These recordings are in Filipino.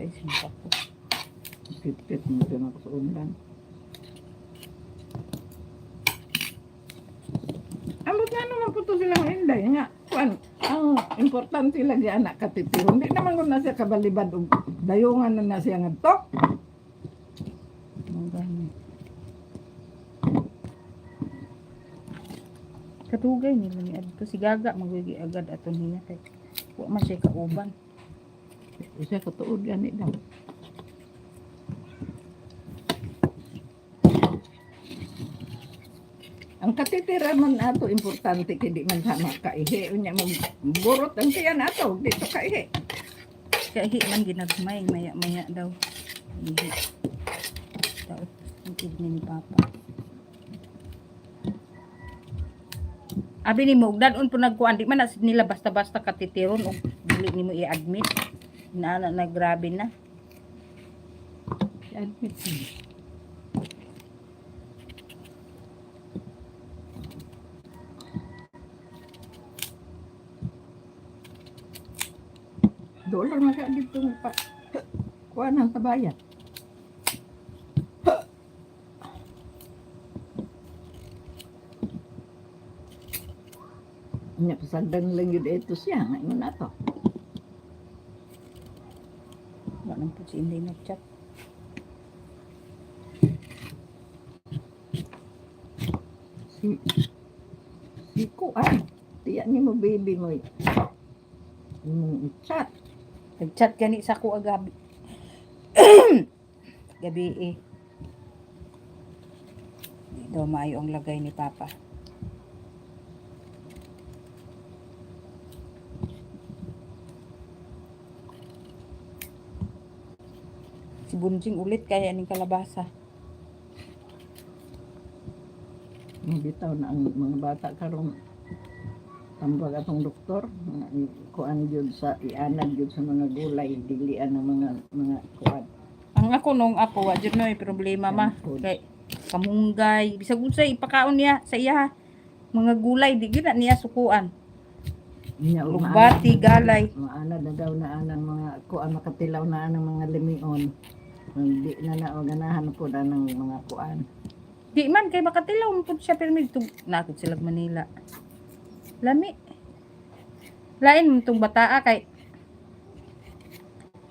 isin pa ko. Kit-kit mo din ako sa undan. Ambot nga naman po to silang inday nga. Kuan, ang importante lagi anak katitiro. Hindi naman kung na siya kabalibad o dayungan na siya ngadto. Ang gani. Katugay nila ni adto si Gaga magigi agad aton niya kay wa man siya kauban. Siya katuod gani daw. Ang katitira man ato importante kay di man sama kaihi unya mo burot ang tiyan ato dito kaihi. Kaya man ginagmay maya daw. Hindi. Daot ang kidney ni Papa. Abi ni mo dadon po nagkuan di man na nila basta-basta katitiron og dili nimo i-admit. Na grabe na. I-admit mo. Dolar na ka dito pa. Kuha ng tabayan. Nya pasagdan lang yun ito siya. Ngayon na to. Wala nang po si Inday nag-chat. Si Kuan. Tiyan ni mo baby mo. Chat. Nag-chat gani sa ko agabi. Gabi eh. Ito maayo ang lagay ni Papa. Si Bunjing ulit kaya ning kalabasa. Bitaw na ang mga bata karon tambag atong doktor mga kuan gyud sa ianad gyud sa mga gulay dilian ng mga kuan. Ang ako nung apo wa jud no problema ma kay kamunggay bisag unsay ipakaon niya sa iya mga gulay di gyud na niya sukuan. Lugbati, galay. Maanad na daw na anang mga kuan makatilaw na anang mga limion. Hindi na ganahan po na ng mga kuan. Di man kay makatilaw mo pud siya permit nakit sila Manila. Lami. Lain mo itong bataa kay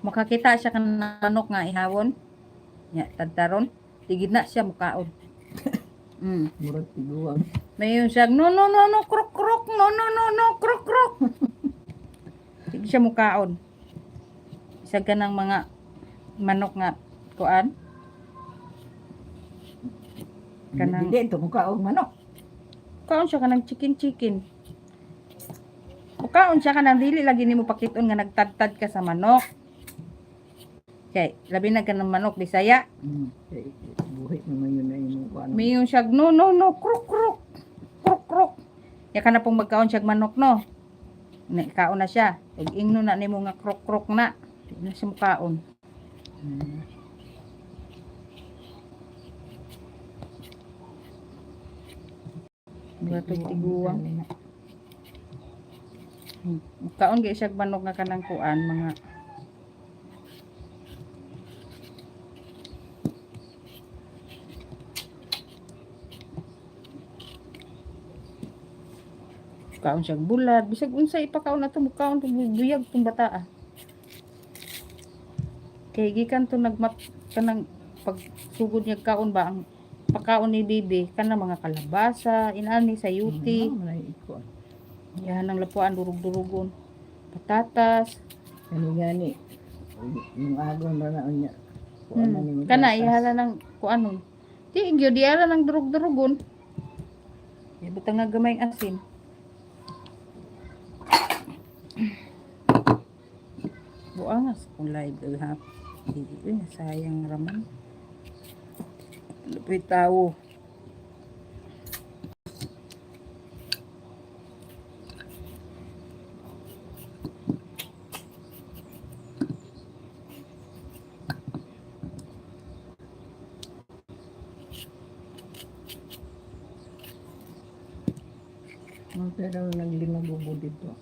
makakita siya kan manok nga ihawon. Nya tadtaron, tigid na siya mukaon. Murag tiguang. Mayon siya no krok krok no krok krok. Tigid siya mukaon. Isa ka ng mga manok nga kuan. Kanang hindi ito mukaong manok. Kaon siya kanang chicken. Mukaon siya kanang dili lagi nimo pakiton nga nagtadtad ka sa manok. Kay labi na ka ng manok Bisaya. Buhi naman yun na yung kuan. Mayon siya no krok krok. Krok krok. Ya kana pong magkaon siya manok no. Kaon na siya. Ug ingno na nimo nga krok krok na. Di na siya mukaon. Bato tiguang. Kaon gyud siya manok nga kanang kuan mga kaon siya bulad bisag unsay ipakaon na to mukaon to buyag tong bata kay gikan to nagmat kanang pagsugod niya kaon ba ang pakaon ni bibi kana mga kalabasa inani sayuti yan ang lapuan durug-durugon patatas Gani yung agon ba na niya kana ihala ng kuanon di gyud diara ng durug-durugon butang nga gamay asin. Buangas kung live ha. Hindi sayang raman. Lupit tao. Pero naglima bubo dito.